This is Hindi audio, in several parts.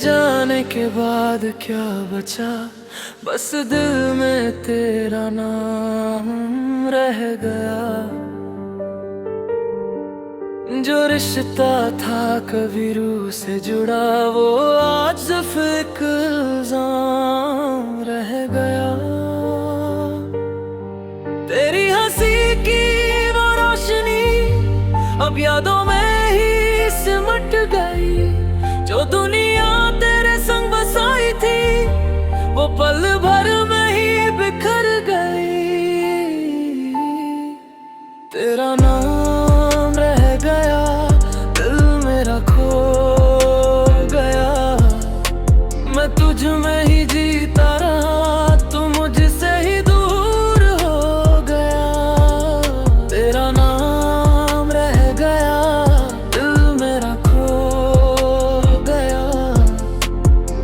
जाने के बाद क्या बचा, बस दिल में तेरा नाम रह गया। जो रिश्ता था कभी रूह से जुड़ा, वो आज सिर्फ एक इल्जाम रह गया। तेरी हंसी की वो रोशनी अब यादों में ही सिमट गई। जो दुनिया तेरे संग बसाई थी, वो पल भर में ही बिखर गई। तेरा नाम रह गया, दिल मेरा खो गया। मैं तुझ में ही जीता रहा, तू मुझसे ही दूर हो गया। तेरा नाम रह गया, दिल मेरा खो गया।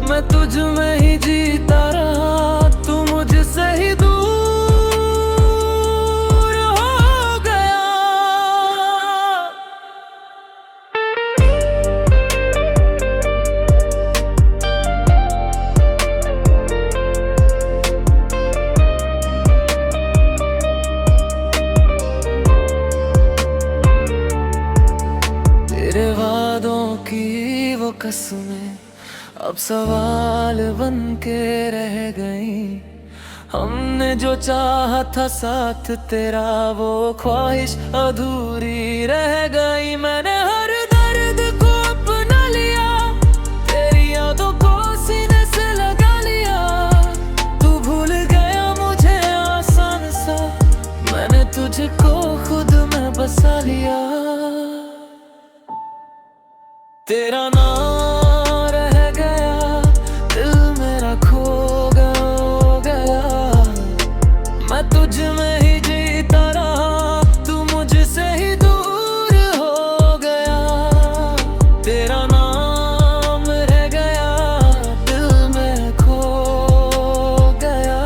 मैं तुझ में ही जीता रहा, तू मुझसे ही दूर हो गया। तेरे वादों की वो कसमें अब सवाल बन के रह गई। हमने जो चाहा था साथ तेरा, वो ख्वाहिश अधूरी रह गई। मैंने हर दर्द को अपना लिया, तेरी यादों को सीने से लगा लिया। तू भूल गया मुझे आसान सा, मैंने तुझको खुद में बसा लिया। तेरा नाम रह गया, दिल मेरा खो गया। मैं तुझ में ही जीता रहा, तू मुझसे ही दूर हो गया। तेरा नाम रह गया, दिल में खो गया।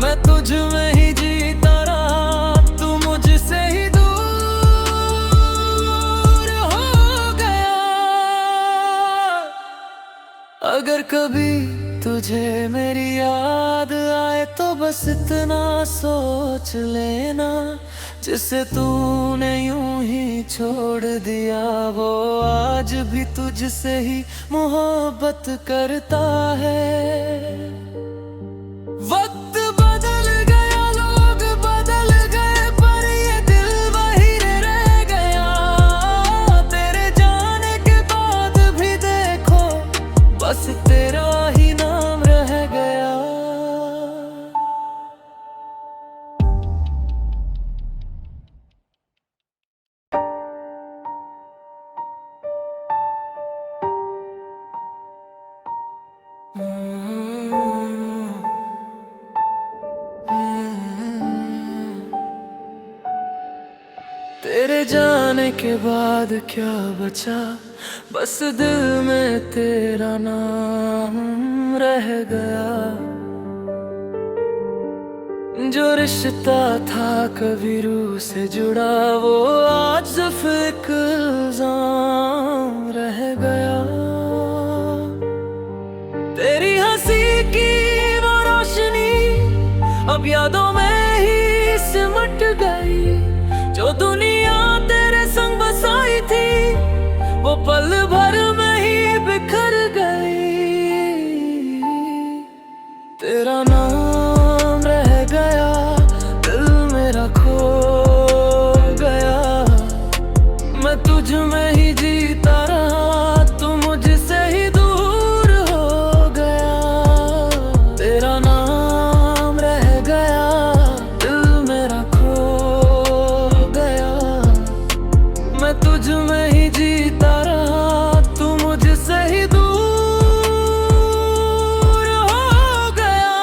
मैं तुझ में ही जीता रहा, तू मुझसे ही दूर हो गया। अगर कभी तुझे मेरी याद आए, तो बस इतना सोच लेना, जिसे तूने यूं ही छोड़ दिया, वो आज भी तुझसे ही मोहब्बत करता है। वक्त बदल गया, लोग बदल गए, पर ये दिल वही रह गया। तेरे जाने के बाद भी देखो, बस तेरा ही नाम रह गया। तेरे जाने के बाद क्या बचा, बस दिल में तेरा नाम रह गया। जो रिश्ता था कभी रूह से जुड़ा, वो आज सिर्फ एक इल्जाम रह गया। तेरी हंसी की वो रोशनी अब यादों में ही सिमट गई। जो दुनिया तेरे संग बसाई थी, वो पल भर में ही बिखर गई। तेरा नाम रह गया, दिल मेरा खो गया। मैं तुझ में ही जीता रहा, तू मुझसे ही दूर हो गया। तेरा नाम रह गया, दिल मेरा खो गया। मैं तुझ में ही जीता रहा, तू मुझसे ही दूर हो गया।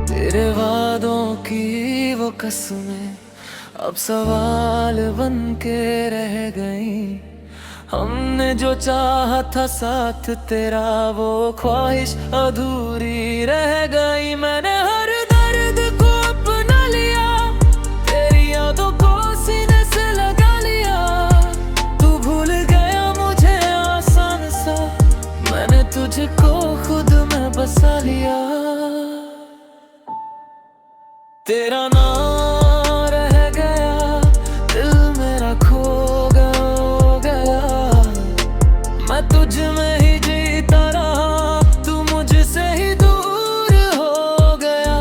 तेरे वादों की वो कसमें अब सवाल बन के रह गई। हमने जो चाहा था साथ तेरा, वो ख्वाहिश अधूरी रह गई। मैंने हर दर्द को अपना लिया, तेरी यादों को सीने से लगा लिया। तू भूल गया मुझे आसान सा, मैंने तुझको खुद में बसा लिया। तेरा नाम रह गया, दिल मेरा खो गया। मैं तुझ में ही जीता रहा, तू मुझसे ही दूर हो गया।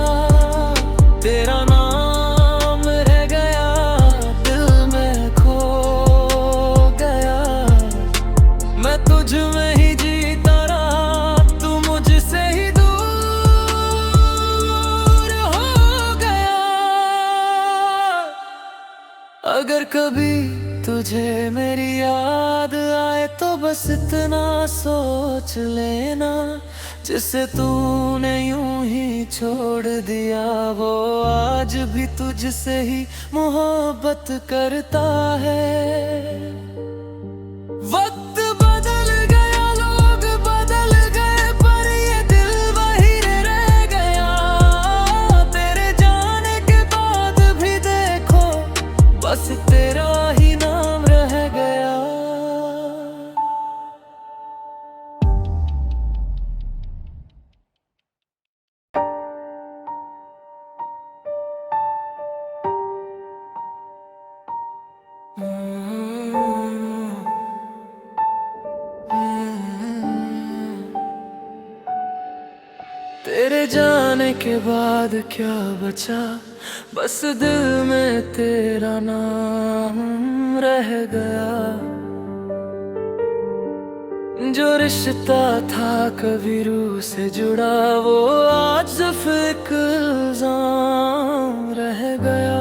तेरा नाम रह गया, दिल में खो गया। मैं तुझ में ही जीता रहा, तू मुझसे ही अगर कभी तुझे मेरी याद आए तो बस इतना सोच लेना, जिसे तूने यूं ही छोड़ दिया, वो आज भी तुझसे ही मोहब्बत करता है। वक्त बदल गया, लोग बदल गए, पर ये दिल वही रह गया। तेरे जाने के बाद भी देखो, बस तेरा ही नाम रह गया। तेरे जाने के बाद क्या बचा, बस दिल में तेरा नाम रह गया। जो रिश्ता था कभी रूह से जुड़ा, वो आज सिर्फ एक इल्जाम रह गया।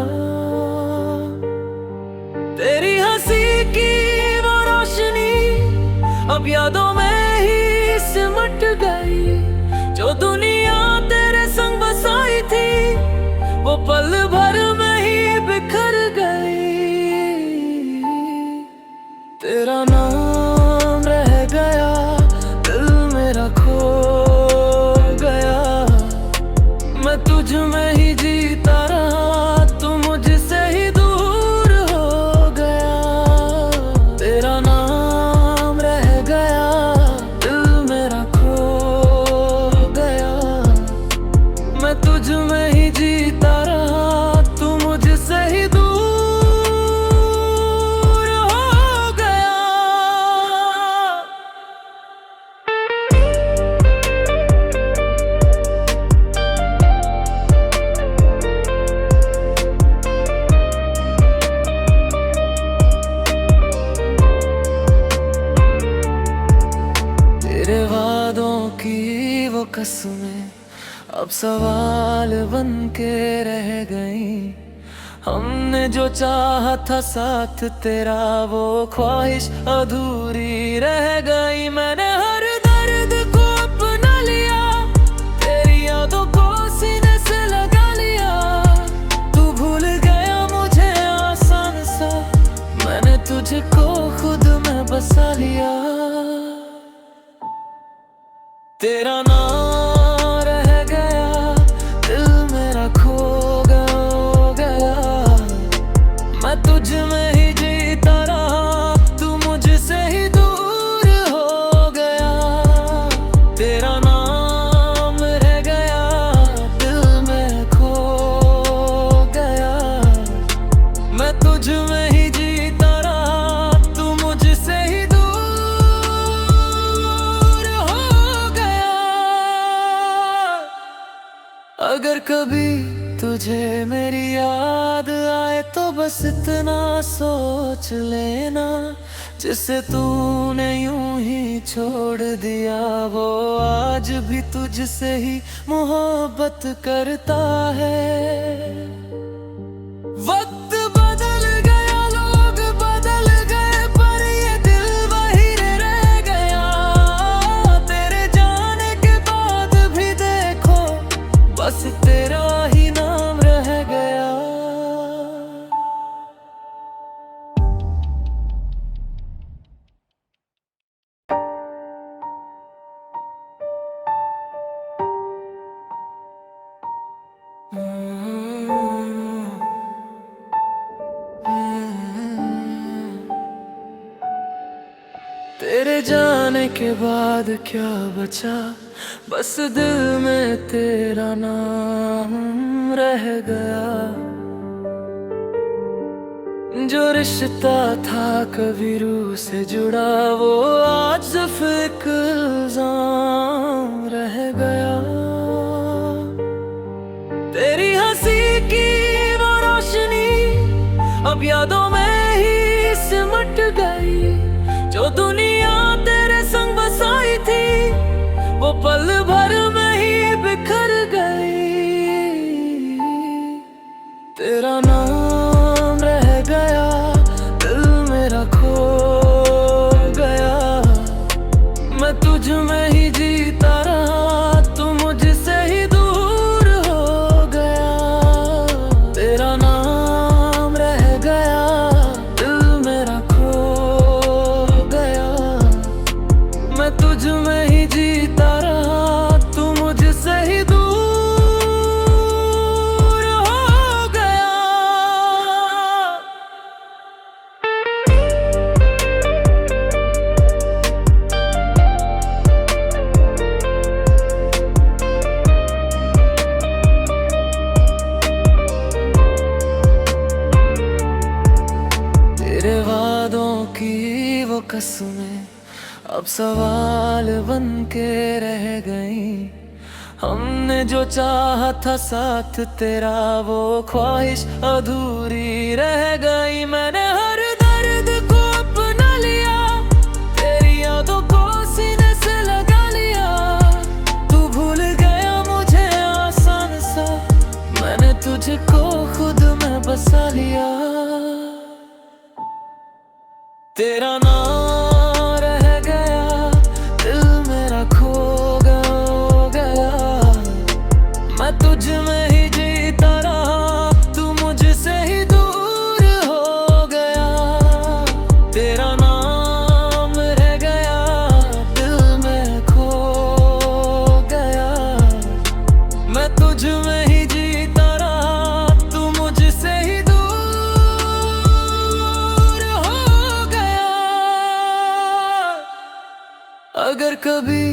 तेरी हंसी की वो रोशनी अब यादों में ही सिमट गई। जो दुनिया तेरे संग बसाई थी, वो पल भर में ही बिखर गई। तेरा नाम रह गया, दिल मेरा खो गया। मैं तुझ में ही जीता रहा, तू मुझसे ही दूर हो गया। तेरा नाम रह गया, दिल मेरा खो गया। मैं तुझ में ही जीता रहा, तू मुझसे ही दूर हो गया। तेरे वादों की वो कसमें अब सवाल बन के रह गई। हमने जो चाहा था साथ तेरा, वो ख्वाहिश अधूरी रह गई। मैंने हर दर्द को अपना लिया, तेरी यादों को सीने से लगा लिया। तू भूल गया मुझे आसान सा, मैंने तुझको खुद में बसा लिया। तेरा नाम रह गया, दिल मेरा खो गया। मैं तुझ में ही जीता रहा, तू मुझसे ही दूर हो गया। तेरा नाम रह गया, दिल में खो गया। मैं तुझ में ही जीता रहा, तू मुझसे ही अगर कभी तुझे मेरी याद आए तो बस इतना सोच लेना, जिसे तूने यूं ही छोड़ दिया, वो आज भी तुझसे ही मोहब्बत करता है। वक्त बदल गया, लोग बदल गए, पर ये दिल वही रह गया। तेरे जाने के बाद भी देखो, बस तेरा ही नाम रह गया। तेरे जाने के बाद क्या बचा, बस दिल में तेरा नाम रह गया। जो रिश्ता था कभी रूह से जुड़ा, वो आज सिर्फ एक इल्जाम रह गया। तेरी हंसी की वो रोशनी अब यादों में ही सिमट गई। जो दुनिया तेरे संग बसाई थी, वो पल भर में ही बिखर गई। तेरा नाम रह गया, दिल मेरा खो गया। मैं तुझ में ही जीता रहा, तू मुझसे ही दूर हो गया। तेरा नाम रह गया, दिल मेरा खो गया। मैं तुझ में ही जीता रहा, तू मुझसे ही दूर हो गया। तेरे वादों की वो कसमें अब सवाल बन के रह गई। हमने जो चाहा था साथ तेरा, वो ख्वाहिश अधूरी रह गई। मैंने हर दर्द को अपना लिया, तेरी यादों को सीने से लगा लिया। तू भूल गया मुझे आसान सा, मैंने तुझको खुद में बसा लिया। तेरा नाम रह गया, दिल मेरा खो गया। मैं तुझ में ही जीता रहा, तू मुझसे ही दूर हो गया। तेरा नाम रह गया, दिल में खो गया। मैं तुझ में ही जीता रहा, तू मुझसे ही दूर हो गया। अगर कभी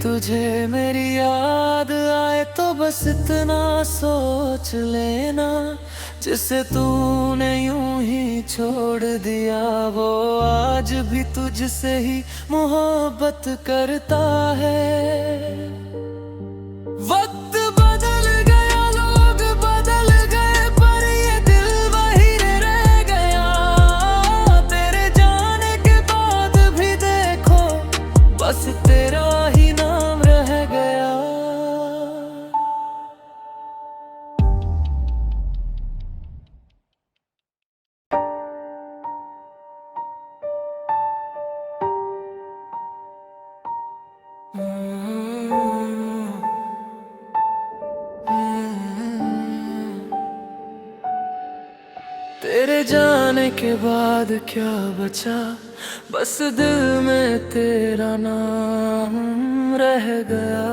तुझे मेरी याद आए, तो बस इतना सोच लेना, जिसे तूने यूं ही छोड़ दिया, वो आज भी तुझसे ही मोहब्बत करता है। वक्त बदल गया, लोग बदल गए, पर ये दिल वही रह गया। तेरे जाने के बाद भी देखो, बस तेरा ही नाम रह गया। तेरे जाने के बाद क्या बचा, बस दिल में तेरा नाम रह गया।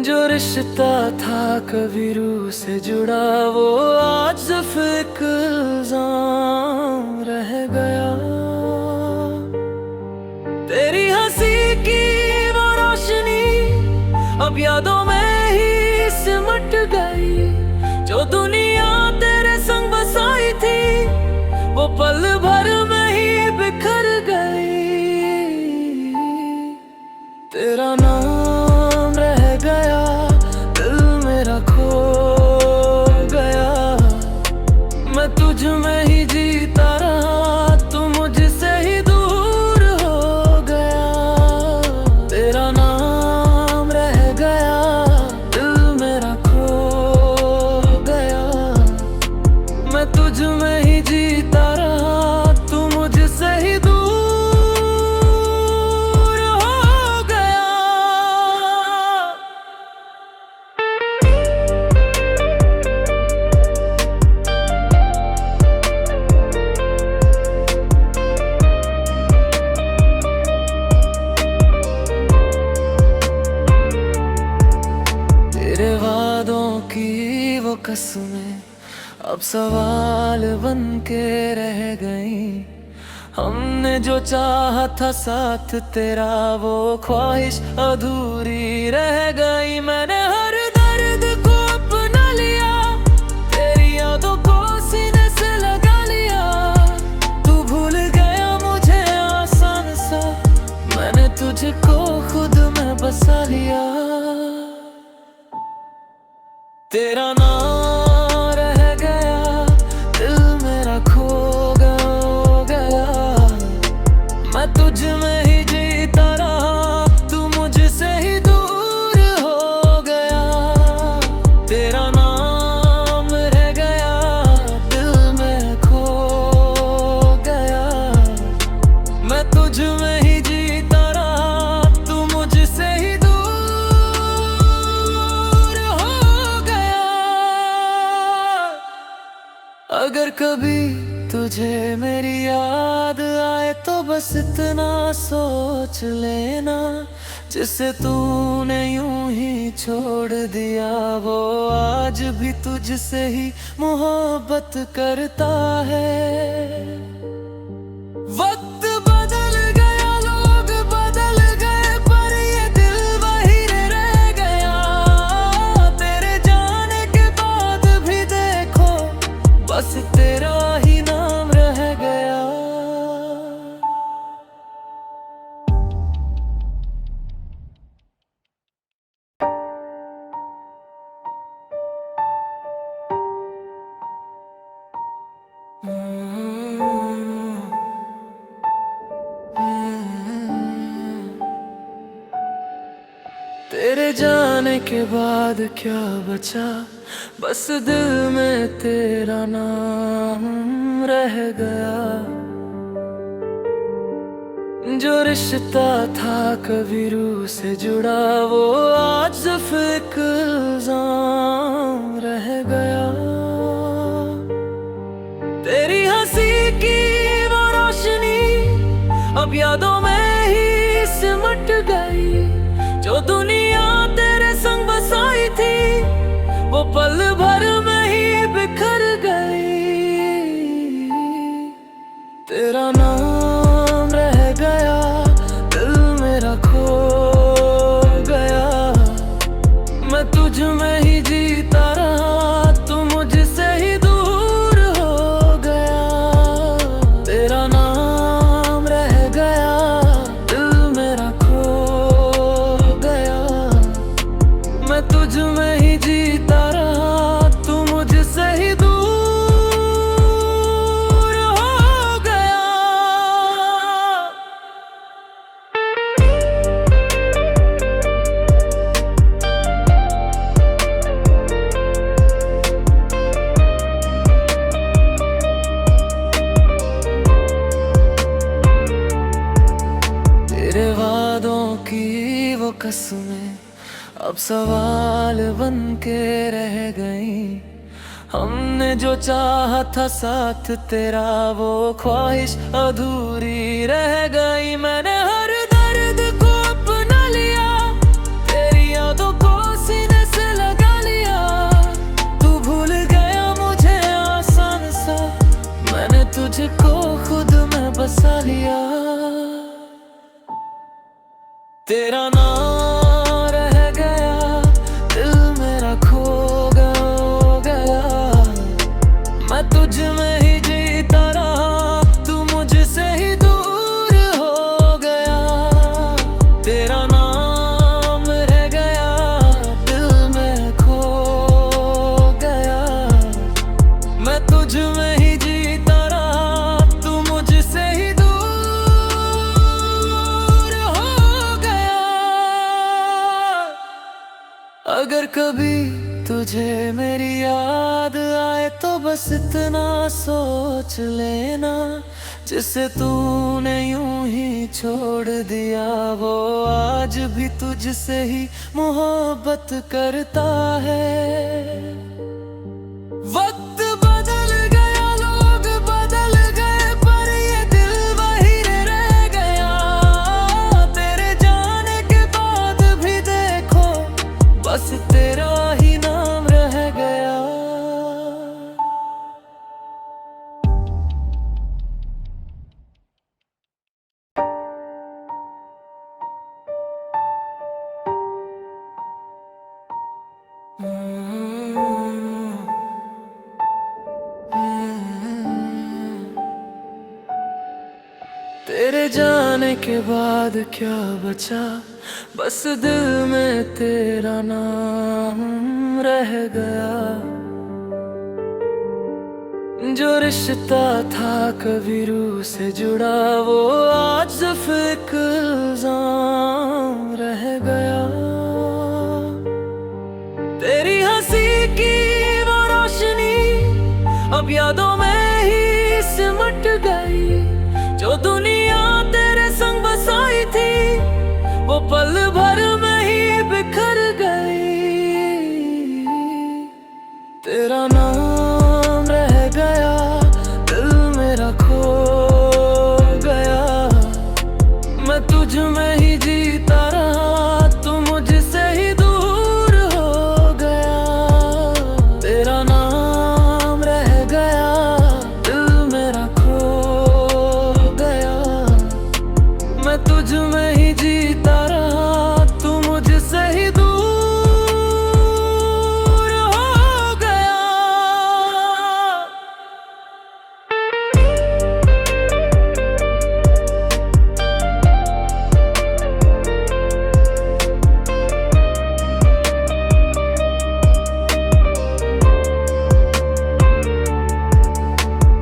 जो रिश्ता था कभी रूह से जुड़ा, वो आज सिर्फ एक इल्जाम रह गया। तेरी हंसी की वो रोशनी अब यादों में ही सिमट गई। जो दुनिया तेरे संग बसाई थी, वो पल भर में ही बिखर गई। तेरा नाम रह गया, दिल मेरा खो गया। मैं तुझ में ही जीता रहा, तू मुझसे ही दूर हो गया। तेरा नाम रह गया, दिल मेरा खो गया। मैं तुझ में ही जीता रहा, तू मुझसे ही दूर हो गया। तेरे वादों की वो कसमें अब सवाल बन के रह गई। हमने जो चाहा था साथ तेरा, वो ख्वाहिश अधूरी रह गई। मैंने हर दर्द को अपना लिया, तेरी यादों को सीने से लगा लिया। तू भूल गया मुझे आसान सा, मैंने तुझको खुद में बसा लिया। तेरा नाम रह गया, दिल मेरा खो गया। मैं तुझ में ही जीता रहा, तू मुझसे ही दूर हो गया। तेरा नाम रह गया, दिल में खो गया। मैं तुझ में ही जीता रहा, तू मुझसे ही अगर कभी तुझे मेरी याद आए तो बस इतना सोच लेना, जिसे तूने यूं ही छोड़ दिया, वो आज भी तुझसे ही मोहब्बत करता है। वक्त बदल गया, लोग बदल गए, पर ये दिल वही रह गया। तेरे जाने के बाद भी देखो, बस तेरा ही नाम रह गया। तेरे जाने के बाद क्या बचा, बस दिल में तेरा नाम रह गया। जो रिश्ता था कभी रूह से जुड़ा, वो आज सिर्फ एक इल्जाम रह गया। तेरी हंसी की वो रोशनी अब यादों में ही सिमट गई। जो दुनिया तेरे संग बसाई थी, वो पल भर में ही बिखर गई। तेरा नाम रह गया, दिल मेरा खो गया। मैं तुझ में ही जीता रहा, तू मुझसे ही दूर हो गया। तेरा नाम रह गया, दिल मेरा खो गया। मैं तुझ में ही जीता रहा, तू मुझसे ही दूर हो गया। तेरे वादों की वो कसमें अब सवाल बन के रह गई। हमने जो चाहा था साथ तेरा, वो ख्वाहिश अधूरी रह गई। मैंने हर दर्द को अपना लिया, तेरी यादों को सीने से लगा लिया। तू भूल गया मुझे आसान सा, मैंने तुझको खुद में बसा लिया। तेरा नाम रह गया, दिल मेरा खो गया। मैं तुझ में ही जीता रहा, तू मुझसे ही दूर हो गया। तेरा नाम रह गया, दिल में खो गया। मैं तुझ में ही जीता रहा, तू मुझसे ही अगर कभी तुझे मेरी याद आए तो बस इतना सोच लेना, जिसे तूने यूं ही छोड़ दिया, वो आज भी तुझसे ही मोहब्बत करता है। वक्त बदल गया, लोग बदल गए, पर ये दिल वही रह गया। तेरे जाने के बाद भी देखो, बस तेरा ही नाम रह गया। जाने के बाद क्या बचा, बस दिल में तेरा नाम रह गया। जो रिश्ता था कभी रूह से जुड़ा, वो आज सिर्फ एक इल्जाम रह गया। तेरी हंसी की वो रोशनी अब यादों में ही सिमट गई। जो दुनिया तेरे संग बसाई थी, वो पल भर में ही बिखर गई। तेरा नाम रह गया, दिल मेरा खो गया। मैं तुझ में ही जीता रहा, तू मुझसे ही दूर हो गया। तेरा नाम रह गया, दिल मेरा खो गया। मैं तुझ में ही जीता रहा, तू मुझसे ही दूर हो गया।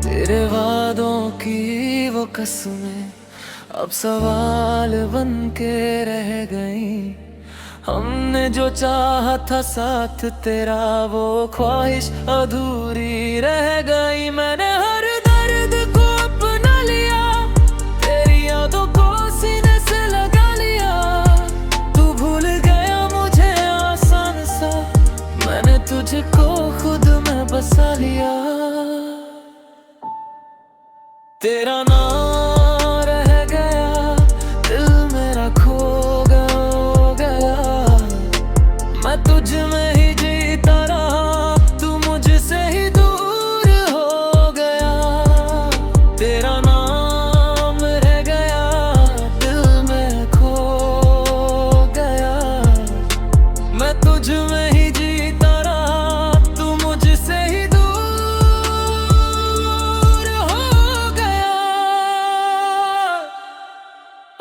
तेरे वादों की वो कसमें अब सवाल बन के रह गई। हमने जो चाहा था साथ तेरा, वो ख्वाहिश अधूरी रह गई। मैंने हर दर्द को अपना लिया, तेरी यादों को सीने से लगा लिया। तू भूल गया मुझे आसान सा, मैंने तुझको खुद में बसा लिया। तेरा नाम रह गया, दिल मेरा खो गया। मैं तुझ में ही जीता रहा, तू मुझसे ही दूर हो गया। तेरा नाम रह गया, दिल में खो गया। मैं तुझ में ही जीता रहा, तू मुझसे ही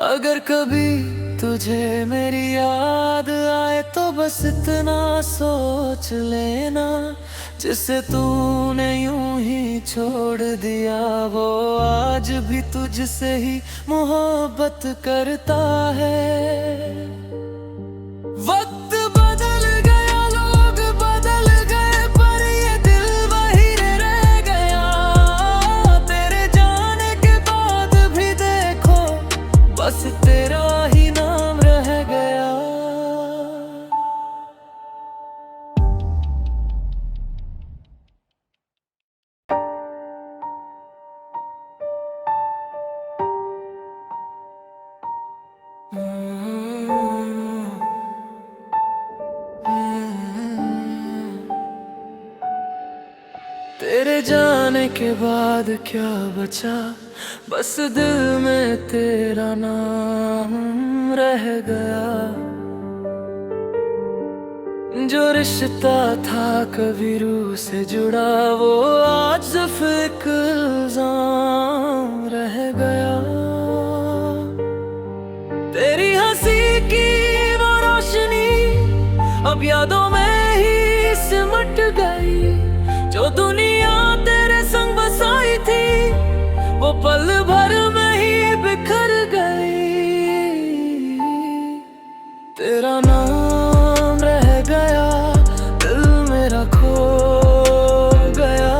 अगर कभी तुझे मेरी याद आए, तो बस इतना सोच लेना। जिसे तूने यूं ही छोड़ दिया, वो आज भी तुझसे ही मोहब्बत करता है। वक्त बदल गया, लोग बदल गए, पर ये दिल वही रह गया। तेरे जाने के बाद भी देखो, बस तेरा ही नाम रह गया। तेरे जाने के बाद क्या बचा, बस दिल में तेरा नाम रह गया। जो रिश्ता था कभी रूह से जुड़ा, वो आज सिर्फ एक इल्जाम रह गया। तेरी हंसी की वो रोशनी अब यादों में ही सिमट गई। जो दुनिया तेरे संग बसाई थी, वो पल भर में ही बिखर गई। तेरा नाम रह गया, दिल मेरा खो गया।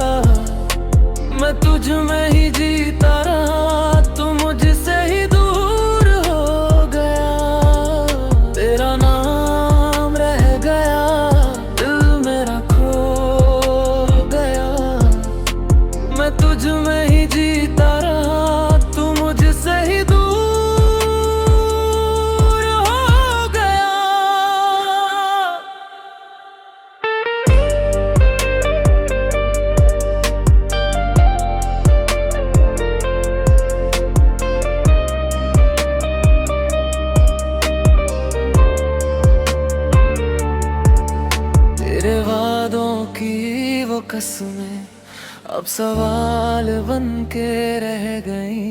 मैं तुझ में ही जीता रहा, तू मुझसे ही दूर हो गया। तेरा नाम रह गया, दिल मेरा खो गया। मैं तुझ में ही जीता रहा, तू मुझसे ही दूर हो गया। तेरे वादों की वो कसमें अब सवाल बन के रह गई।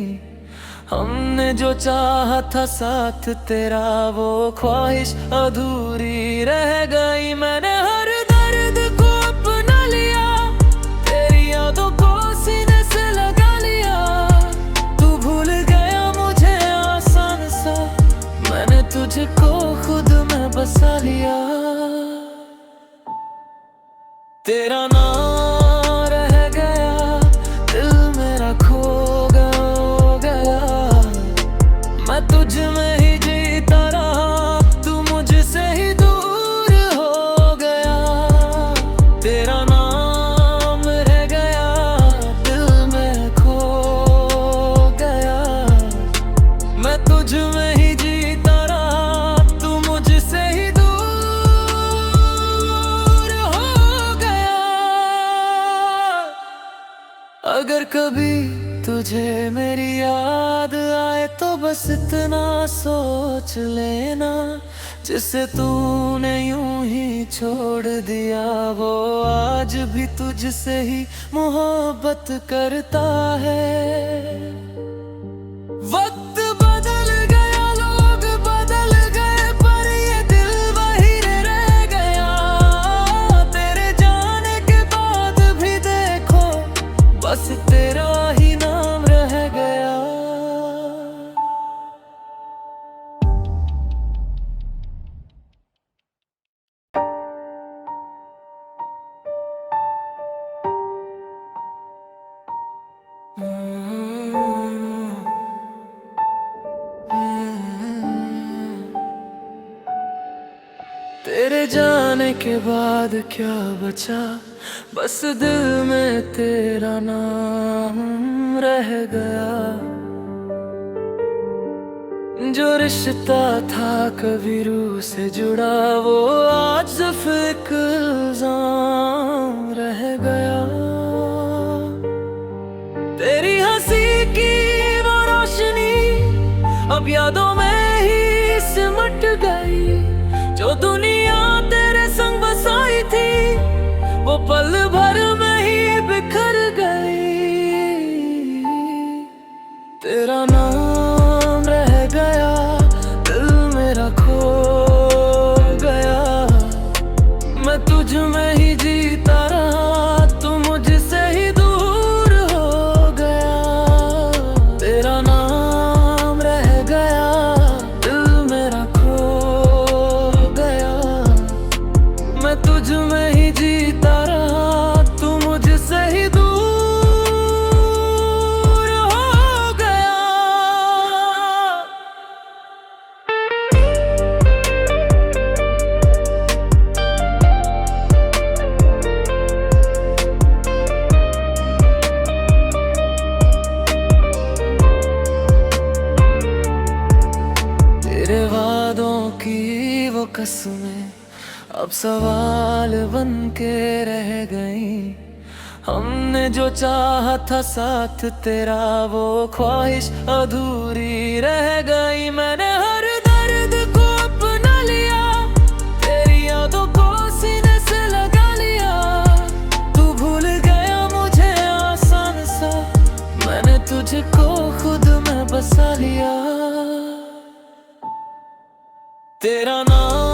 हमने जो चाहा था साथ तेरा, वो ख्वाहिश अधूरी रह गई। मैंने हर दर्द को अपना लिया, तेरी यादों को सीने से लगा लिया। तू भूल गया मुझे आसान सा, मैंने तुझको खुद में बसा लिया। तेरा नाम रह गया, दिल मेरा खो गया। मैं तुझ में ही जीता रहा, तू मुझसे ही दूर हो गया। तेरा नाम रह गया, दिल में खो गया। मैं तुझ में ही जीता रहा, तू मुझसे ही अगर कभी तुझे मेरी याद आए तो बस इतना सोच लेना, जिसे तूने यूं ही छोड़ दिया वो आज भी तुझसे ही मोहब्बत करता है। वक्त बदल गया, लोग बदल गए, पर ये दिल वही रह गया। तेरे जाने के बाद भी देखो, बस तेरा ही नाम रह गया। तेरे जाने के बाद क्या बचा, बस दिल में तेरा नाम रह गया। जो रिश्ता था कभी रूह से जुड़ा, वो आज सिर्फ एक इल्जाम रह गया। तेरी हंसी की वो रोशनी अब यादों में ही सिमट गई। जो दुनिया तेरे संग बसाई थी, वो पल भर में ही बिखर गई। तेरा नाम रह गया, दिल मेरा खो गया। मैं तुझ में ही जीता रहा, तू मुझसे ही दूर हो गया। तेरा नाम रह गया, दिल मेरा खो गया। मैं तुझ में ही जीता रहा, तू मुझसे ही दूर हो गया। तेरे वादों की वो कसमें अब सवाल बन के रह गई। हमने जो चाहा था साथ तेरा, वो ख्वाहिश अधूरी रह गई। मैंने हर दर्द को अपना लिया, तेरी यादों को सीने से लगा लिया। तू भूल गया मुझे आसान सा, मैंने तुझको खुद में बसा लिया। तेरा नाम